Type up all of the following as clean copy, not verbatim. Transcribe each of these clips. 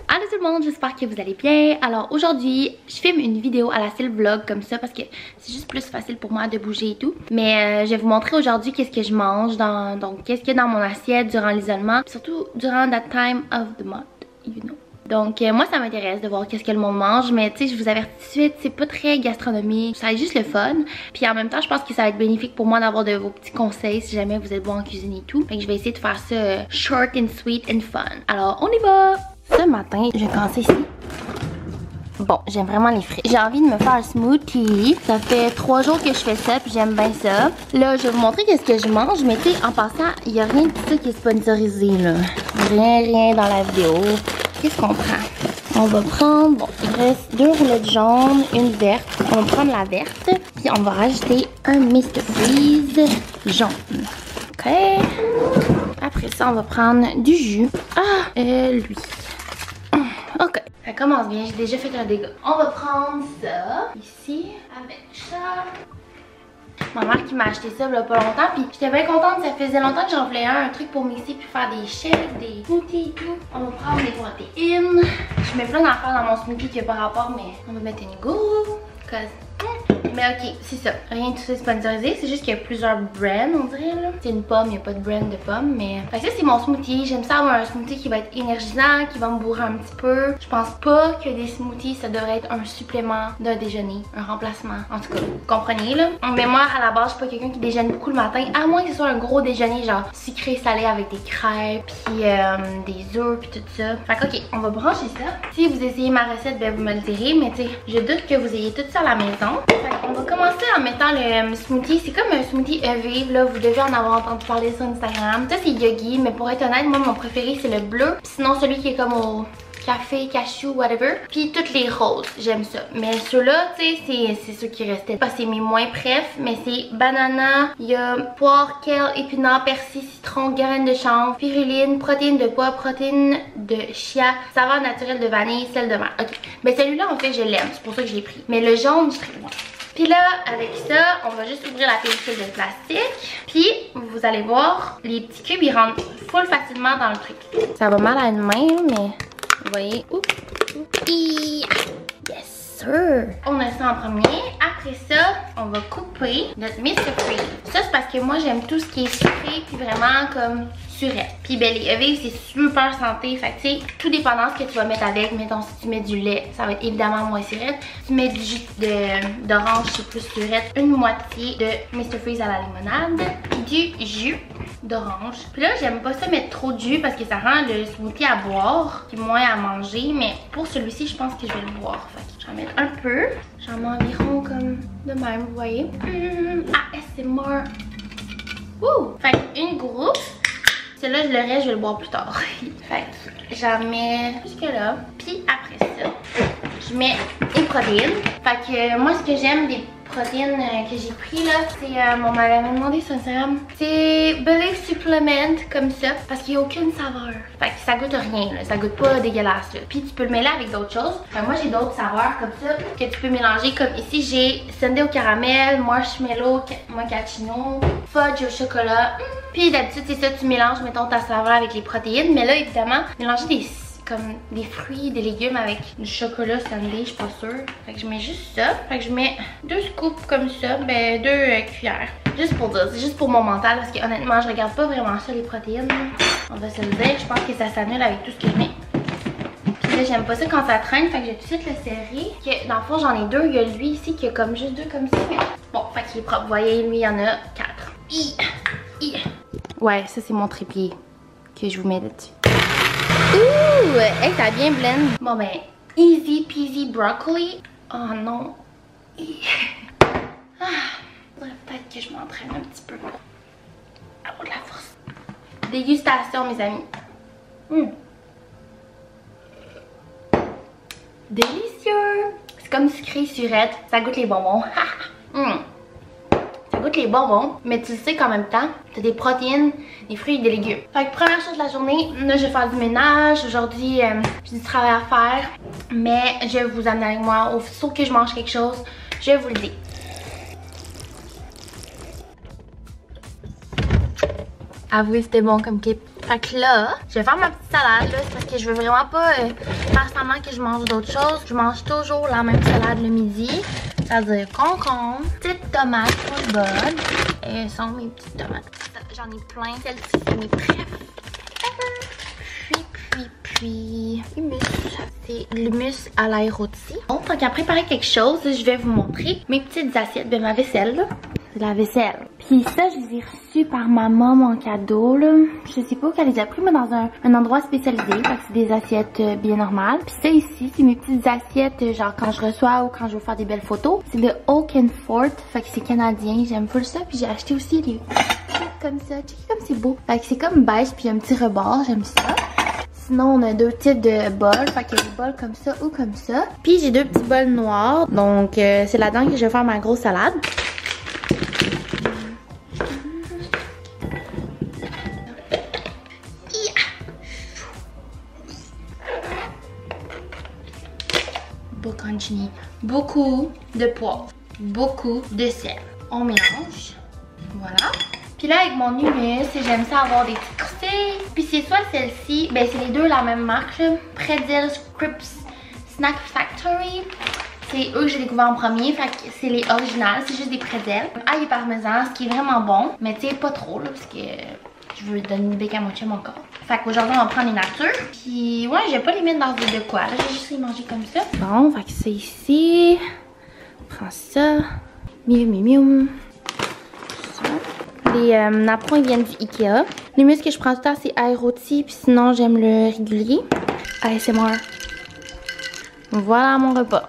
Allô tout le monde, j'espère que vous allez bien. Alors aujourd'hui, je filme une vidéo à la style vlog comme ça parce que c'est juste plus facile pour moi de bouger et tout. Mais je vais vous montrer aujourd'hui qu'est-ce que je mange, donc qu'est-ce qu'il y a dans mon assiette durant l'isolement, surtout durant that time of the month, you know. Donc moi ça m'intéresse de voir qu'est-ce que le monde mange, mais tu sais je vous avertis tout de suite, c'est pas très gastronomique, ça va être juste le fun. Puis en même temps je pense que ça va être bénéfique pour moi d'avoir de vos petits conseils si jamais vous êtes bon en cuisine et tout. Fait que je vais essayer de faire ça short and sweet and fun. Alors on y va! Ce matin, je vais commencer ici. Bon, j'aime vraiment les fruits. J'ai envie de me faire un smoothie. Ça fait 3 jours que je fais ça, puis j'aime bien ça. Là, je vais vous montrer qu'est-ce que je mange, mais tu sais, en passant, il n'y a rien de tout ça qui est sponsorisé, là. Rien dans la vidéo. Qu'est-ce qu'on prend? On va prendre, bon, il reste 2 roulettes jaunes, une verte. On va prendre la verte, puis on va rajouter un Mr. Freeze jaune. OK? Après ça, on va prendre du jus. Lui. OK. Ça commence bien, j'ai déjà fait un dégât. On va prendre ça, ici, avec ça. Ma mère qui m'a acheté ça il y a pas longtemps, puis j'étais bien contente, ça faisait longtemps que j'en voulais un truc pour mixer puis faire des shakes, des smoothies et tout. On va prendre des protéines. Je mets plein d'affaires dans mon smoothie qui n'a pas rapport, mais on va mettre une go. Mais ok, c'est ça. Rien de tout ça sponsorisé. C'est juste qu'il y a plusieurs brands, on dirait là. C'est une pomme, il n'y a pas de brand de pomme. Mais fait que ça, c'est mon smoothie. J'aime ça avoir un smoothie qui va être énergisant, qui va me bourrer un petit peu. Je pense pas que des smoothies, ça devrait être un supplément d'un déjeuner, un remplacement. En tout cas, vous comprenez là. Mais moi, à la base, je suis pas quelqu'un qui déjeune beaucoup le matin. À moins que ce soit un gros déjeuner, genre sucré, salé avec des crêpes, puis des œufs, puis tout ça. Fait que ok, on va brancher ça. Si vous essayez ma recette, ben vous me le direz. Mais tu sais, je doute que vous ayez tout ça à la maison. On va commencer en mettant le smoothie. C'est comme un smoothie EV, là. Vous devez en avoir entendu parler sur Instagram. Ça, c'est Yogi, mais pour être honnête, moi, mon préféré, c'est le bleu. Puis sinon, celui qui est comme au café, cashew, whatever. Puis toutes les roses, j'aime ça. Mais ceux-là, tu sais, c'est ceux qui restaient. Pas, c'est mes moins préf, mais c'est banana, il y a poire, kale, épinard, persil, citron, graines de chanvre, spiruline, protéines de pois, protéines de chia, saveur naturelle de vanille, sel de mer. Ok. Mais celui-là, en fait, je l'aime. C'est pour ça que je l'ai pris. Mais le jaune, je trouve bon. Puis là, avec ça, on va juste ouvrir la pellicule de plastique. Puis, vous allez voir, les petits cubes, ils rentrent full facilement dans le truc. Ça va mal à une main, mais vous voyez. Oups. Yes, sir. On a ça en premier. Après ça, on va couper notre Mr. Freeze. Ça, c'est parce que moi, j'aime tout ce qui est sucré, puis vraiment comme surette. Puis ben, les EV, c'est super santé. Fait que tu sais, tout dépendant ce que tu vas mettre avec. Mettons, si tu mets du lait, ça va être évidemment moins surette. Si tu mets du jus d'orange, c'est plus surette. Une moitié de Mr. Freeze à la limonade. Puis du jus d'orange. Puis là, j'aime pas ça mettre trop de jus parce que ça rend le smoothie à boire, puis moins à manger. Mais pour celui-ci, je pense que je vais le boire. Fait que je vais en mettre un peu. J'en mets environ comme de même, vous voyez. ASMR. Ouh! Fait que une groupe. Celle-là, le reste, je vais le boire plus tard. Fait que j'en mets jusque là. Puis après ça, je mets une protéine. Fait que moi, ce que j'aime des protéines que j'ai pris là, c'est, on m'avait demandé sur Instagram, c'est Believe Supplement comme ça, parce qu'il n'y a aucune saveur. Fait que ça goûte rien, là, ça goûte pas dégueulasse là. Puis tu peux le mêler avec d'autres choses. Fait que moi j'ai d'autres saveurs comme ça que tu peux mélanger, comme ici j'ai sundae au caramel, marshmallow, mochaccino, fudge au chocolat. Puis d'habitude c'est ça, tu mélanges mettons ta saveur avec les protéines, mais là évidemment mélanger comme des fruits, des légumes avec du chocolat sundae, je suis pas sûre. Fait que je mets juste ça. Fait que je mets 2 scoops comme ça, ben 2 cuillères. Juste pour dire, c'est juste pour mon mental parce que honnêtement, je regarde pas vraiment ça les protéines. On va se le dire, je pense que ça s'annule avec tout ce que je mets. Puis là, j'aime pas ça quand ça traîne, fait que je vais tout de suite le serrer. Que, dans le fond, j'en ai 2. Il y a lui ici qui a comme juste 2 comme ça. Mais bon, fait qu'il est propre. Vous voyez, lui, il y en a 4. Ouais, ça c'est mon trépied que je vous mets là-dessus. Ouh! Hey, t'as bien blend. Bon ben, easy peasy broccoli. Oh non. Faudrait peut-être que je m'entraîne un petit peu pour avoir de la force. Dégustation, mes amis. Délicieux! C'est comme sucré surette. Ça goûte les bonbons. Ça goûte les bonbons, mais tu sais qu'en même temps, t'as des protéines, des fruits et des légumes. Fait que première chose de la journée, là je vais faire du ménage. Aujourd'hui, j'ai du travail à faire, mais je vais vous amener avec moi. Aussitôt que je mange quelque chose, je vous le dis. Avouez, c'était bon comme clip. Fait que là, je vais faire ma petite salade là, parce que je veux vraiment pas faire semblant que je mange d'autres choses. Je mange toujours la même salade le midi. C'est-à-dire concombre, petites tomates full bonnes. Et sont mes petites tomates. J'en ai plein. Celle-ci, c'est mes préférées. Puis hummus. C'est l'hummus à l'ail rôti. Bon, tant qu'à préparer quelque chose, je vais vous montrer mes petites assiettes de ma vaisselle là. C'est la vaisselle. Puis ça, je les ai reçus par ma maman en cadeau là. Je sais pas où qu'elle les a pris, mais dans un endroit spécialisé. Fait que c'est des assiettes bien normales. Puis ça ici, c'est mes petites assiettes genre quand je reçois ou quand je veux faire des belles photos. C'est de Oak and Fort. Fait que c'est canadien. J'aime full ça. Puis j'ai acheté aussi les comme ça. Checkez comme c'est beau. Fait que c'est comme beige puis un petit rebord. J'aime ça. Sinon, on a deux types de bols. Fait qu'il y a des bols comme ça ou comme ça. Puis j'ai deux petits bols noirs. Donc, c'est là-dedans que je vais faire ma grosse salade. Bocconcini. Beaucoup de poivre. Beaucoup de sel. On mélange. Voilà. Puis là, avec mon hummus, j'aime ça avoir des petites croustilles. Puis c'est soit celle-ci, ben c'est les deux la même marque, là. Pretzel Crisps Snack Factory. C'est eux que j'ai découvert en premier, fait que c'est les originales, c'est juste des pretzels. Ail et parmesan, ce qui est vraiment bon, mais tu sais pas trop là, parce que je veux donner du bec à mon chum encore. Fait qu'aujourd'hui on va prendre les natures. Puis ouais, je vais pas les mettre dans de quoi, là, je vais juste les manger comme ça. Bon, fait que c'est ici. On prend ça. Mium mium mium. Les napperons ils viennent du Ikea. L'hummus que je prends tout le temps c'est ail rôti, puis sinon j'aime le régulier. ASMR. Voilà mon repas.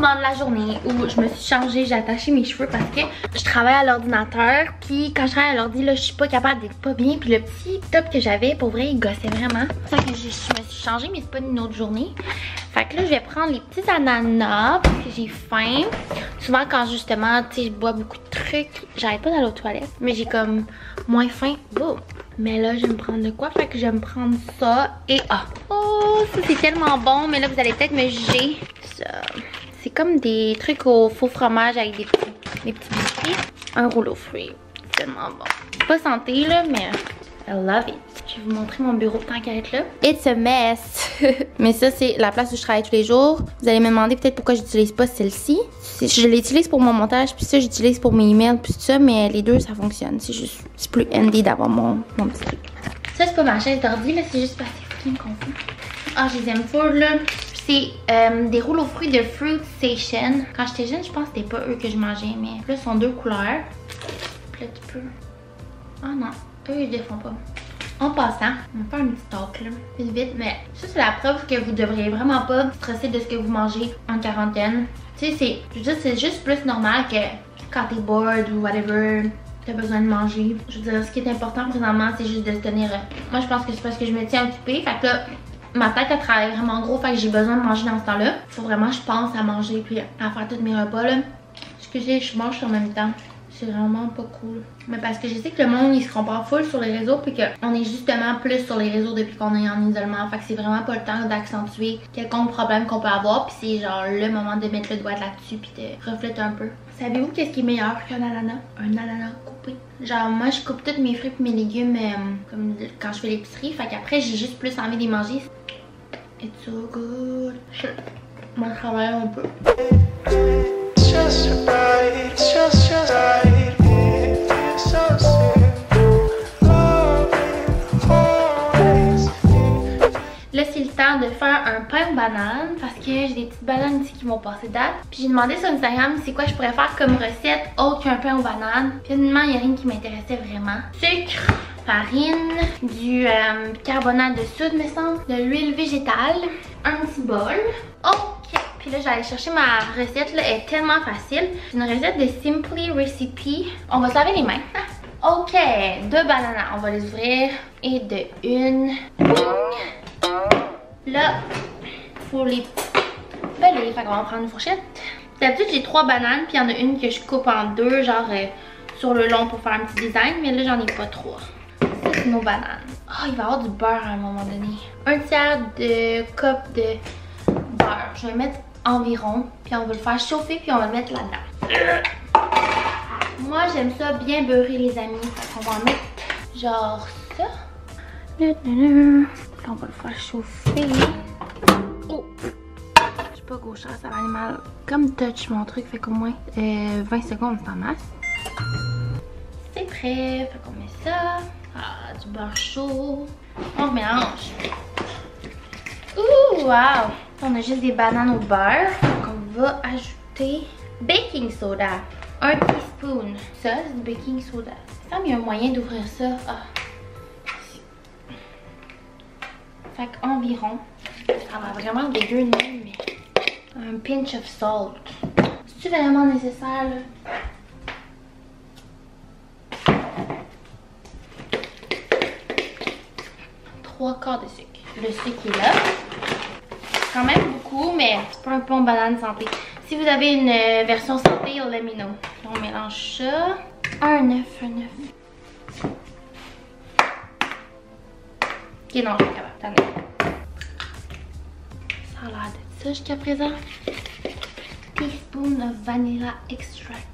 De la journée où je me suis changée, j'ai attaché mes cheveux parce que je travaille à l'ordinateur, puis quand je travaille à l'ordi là, je suis pas capable d'être pas bien, puis le petit top que j'avais pour vrai il gossait vraiment. C'est ça que je me suis changée, mais c'est pas une autre journée. Fait que là je vais prendre les petits ananas parce que j'ai faim. Souvent quand justement tu sais je bois beaucoup de trucs, j'arrête pas d'aller aux toilettes, mais j'ai comme moins faim. Boum. Mais là je vais me prendre de quoi? Fait que je vais me prendre ça et oh ça c'est tellement bon, mais là vous allez peut-être me juger. Ça. C'est comme des trucs au faux fromage avec des petits biscuits. Un rouleau fruit. C'est tellement bon. Pas santé là, mais I love it. Je vais vous montrer mon bureau tant qu'à être là. It's a mess. Mais ça, c'est la place où je travaille tous les jours. Vous allez me demander peut-être pourquoi j'utilise pas celle-ci. Je l'utilise pour mon montage, puis ça, j'utilise pour mes emails, puis tout ça, mais les deux, ça fonctionne. C'est juste, c'est plus handy d'avoir mon petit truc. Ça, c'est pas ma chaise d'ordi, là, c'est juste parce que c'est fucking confus. Ah, je les aime full, là. C'est des rouleaux fruits de Fruit Station. Quand j'étais jeune, je pense que c'était pas eux que je mangeais, mais là, ils sont deux couleurs. Puis là, tu peux... Ah non, eux, ils le font pas. En passant, on va faire un petit talk là, vite vite, mais ça c'est la preuve que vous devriez vraiment pas stresser de ce que vous mangez en quarantaine. Tu sais, c'est juste plus normal que quand t'es bored ou whatever, t'as besoin de manger. Je veux dire, ce qui est important présentement, c'est juste de se tenir... Moi, je pense que c'est parce que je me tiens occupée, fait que là, ma tête, elle travaille vraiment gros, fait que j'ai besoin de manger dans ce temps-là. Faut vraiment que je pense à manger puis à faire tous mes repas là. Excusez, je mange en même temps. C'est vraiment pas cool. Mais parce que je sais que le monde il se compare full sur les réseaux, puis qu'on est justement plus sur les réseaux depuis qu'on est en isolement. Fait que c'est vraiment pas le temps d'accentuer quelconque problème qu'on peut avoir, puis c'est genre le moment de mettre le doigt là-dessus puis de refléter un peu. Savez-vous qu'est-ce qui est meilleur qu'un ananas? Un ananas coupé. Genre moi je coupe tous mes fruits et mes légumes comme quand je fais l'épicerie, fait qu'après j'ai juste plus envie de les manger. It's so good. Moi je travaille un peu. Là c'est le temps de faire un pain aux bananes parce que j'ai des petites bananes ici qui vont passer date. Puis j'ai demandé sur Instagram c'est quoi je pourrais faire comme recette autre qu'un pain aux bananes. Puis finalement il n'y a rien qui m'intéressait vraiment. Sucre, farine, du carbonate de soude me semble, de l'huile végétale, un petit bol. Ok. Puis là, j'allais chercher ma recette, là, elle est tellement facile. C'est une recette de Simply Recipe. On va se laver les mains. Ok, 2 bananes, on va les ouvrir. Et de une. Là, faut les peler. Fait qu'on va prendre une fourchette. D'habitude, j'ai 3 bananes, puis il y en a une que je coupe en 2, genre sur le long pour faire un petit design. Mais là, j'en ai pas 3. Ça, c'est nos bananes. Oh, il va y avoir du beurre à un moment donné. 1/3 de cup de beurre. Je vais mettre environ, puis on va le faire chauffer, puis on va le mettre là-dedans. Moi, j'aime ça bien beurrer, les amis. On va en mettre genre ça. Puis on va le faire chauffer. Oh! Je suis pas gauchère, ça va aller mal. Comme touch, mon truc fait qu'au moins 20 secondes, c'est en masse. C'est prêt, fait qu'on met ça. Ah, du beurre chaud. On mélange. Ouh, wow! On a juste des bananes au beurre. Donc on va ajouter baking soda. 1 teaspoon. Ça, c'est du baking soda. Il semble qu'il y a un moyen d'ouvrir ça. Ah. Fait qu'environ, ça va vraiment dégueu de même, mais un pinch of salt. C'est-tu vraiment nécessaire, là? Trois quarts de sucre. Le sucre est là. C'est quand même beaucoup, mais c'est pas un bon banane santé. Si vous avez une version santé, let me know. On mélange ça. Un œuf. Ok, non, je suis capable. Attendez. Ça a l'air de ça jusqu'à présent. Teaspoon of vanilla extract.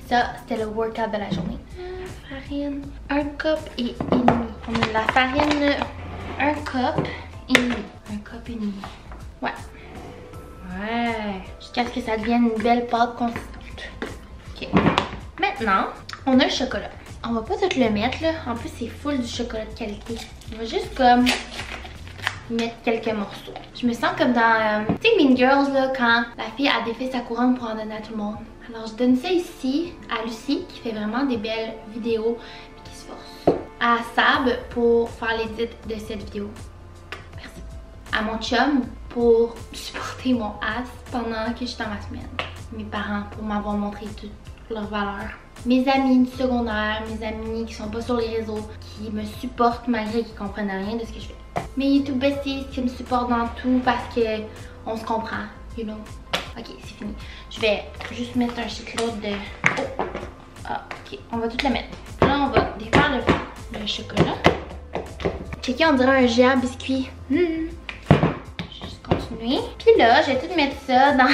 Ça, c'était le workout de la journée. Farine, 1 cup et demi. On met de la farine, 1 cup et demi. 1 cup et demi. Ouais. Ouais. Jusqu'à ce que ça devienne une belle pâte consistante. Ok. Maintenant, on a le chocolat. On va pas tout le mettre là. En plus, c'est full du chocolat de qualité. On va juste comme mettre quelques morceaux. Je me sens comme dans, tu sais, Mean Girls là, quand la fille a défait sa couronne pour en donner à tout le monde. Alors, je donne ça ici à Lucie qui fait vraiment des belles vidéos et qui se force. À Sab pour faire l'édit de cette vidéo. Merci. À mon chum pour supporter mon ass pendant que je suis dans ma semaine. Mes parents pour m'avoir montré toutes leurs valeurs. Mes amis du secondaire, mes amis qui sont pas sur les réseaux, qui me supportent malgré qu'ils comprennent rien de ce que je fais. Mes YouTube besties qui me supportent dans tout parce que on se comprend, you know. Ok, c'est fini. Je vais juste mettre un shitload de... Oh! Ah, ok, on va tout le mettre. Là, on va défaire le chocolat. Checker, on dirait un géant biscuit. Juste continuer. Puis là, je vais tout mettre ça dans...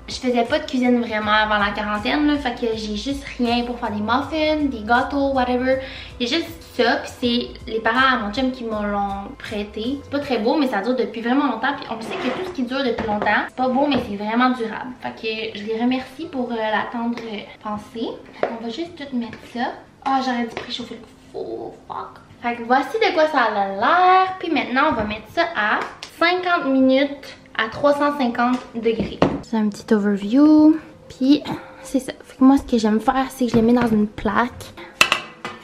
Je faisais pas de cuisine vraiment avant la quarantaine, là, fait que j'ai juste rien pour faire des muffins, des gâteaux, whatever. Il y a juste ça, puis c'est les parents à mon chum qui me l'ont prêté. C'est pas très beau, mais ça dure depuis vraiment longtemps. Puis on sait que tout ce qui dure depuis longtemps, c'est pas beau, mais c'est vraiment durable. Fait que je les remercie pour la tendre pensée. Fait qu'on va juste tout mettre ça. Ah, j'aurais dû préchauffer le four, fuck. Fait que voici de quoi ça a l'air. Puis maintenant, on va mettre ça à 50 minutes à 350 degrés. C'est un petit overview. Puis c'est ça. Fait que moi, ce que j'aime faire, c'est que je les mets dans une plaque.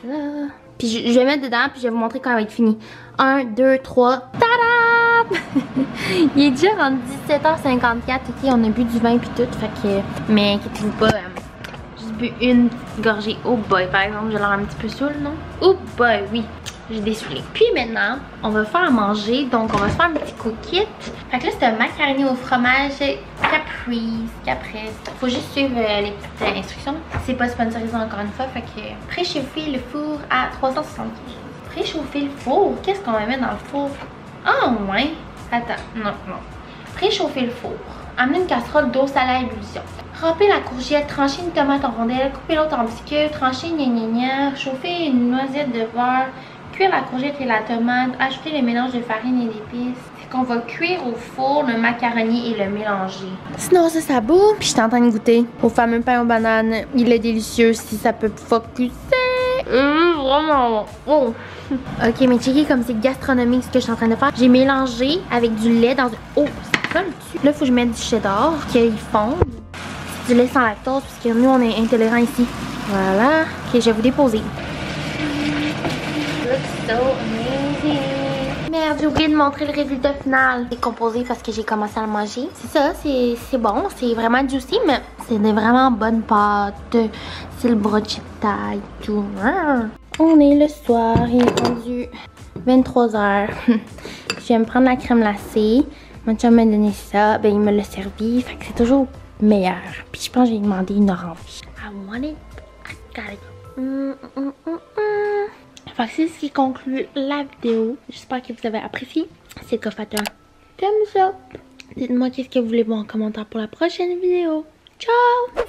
Là. Puis je vais mettre dedans, puis je vais vous montrer quand elle va être finie. 1, 2, 3. Tada! Il est déjà rendu 17h54. Ok, on a bu du vin puis tout. Fait que. Mais inquiétez-vous pas. J'ai bu une petite gorgée. Oh boy, par exemple, j'ai l'air un petit peu saoule, non? Oh boy, oui. J'ai dessoulé. Puis maintenant, on va faire à manger. Donc, on va se faire un petit cookit. Fait que là, c'est un macaroni au fromage caprese. Faut juste suivre les petites instructions. C'est pas sponsorisé encore une fois. Fait que préchauffer le four à 375. Préchauffer le four? Qu'est-ce qu'on va mettre dans le four? Ah, ouais. Attends, non. Préchauffer le four. Amener une casserole d'eau salée à ébullition. Râper la courgette, trancher une tomate en rondelles, couper l'autre en petits cubes, trancher gna, chauffer une noisette de beurre, cuire la courgette et la tomate, ajouter le mélange de farine et d'épices. C'est qu'on va cuire au four le macaroni et le mélanger. Sinon ça bouffe. Puis je suis en train de goûter au fameux pain aux bananes. Il est délicieux si ça peut focuser. Vraiment bon. Ok, mais checkez comme c'est gastronomique ce que je suis en train de faire. J'ai mélangé avec du lait dans un... Oh, c'est colle dessus. Là, il faut que je mette du cheddar, qu'il fonde. Du lait sans lactose, parce que nous, on est intolérants ici. Voilà. Ok, je vais vous déposer. Looks so amazing. Merde, j'ai oublié de montrer le résultat final. C'est composé parce que j'ai commencé à le manger. C'est ça, c'est bon. C'est vraiment juicy, mais c'est des vraiment bonnes pâtes. C'est le brochetta et tout. On est le soir, il est rendu 23h. Je viens me prendre la crème glacée. Mon chum m'a donné ça, ben il me l'a servi. Fait que c'est toujours meilleur. Puis je pense que j'ai demandé une orange. I want it, I got it. Fait que c'est ce qui conclut la vidéo. J'espère que vous avez apprécié. C'est le coffre comme ça. Dites-moi qu'est-ce que vous voulez voir en commentaire pour la prochaine vidéo. Ciao!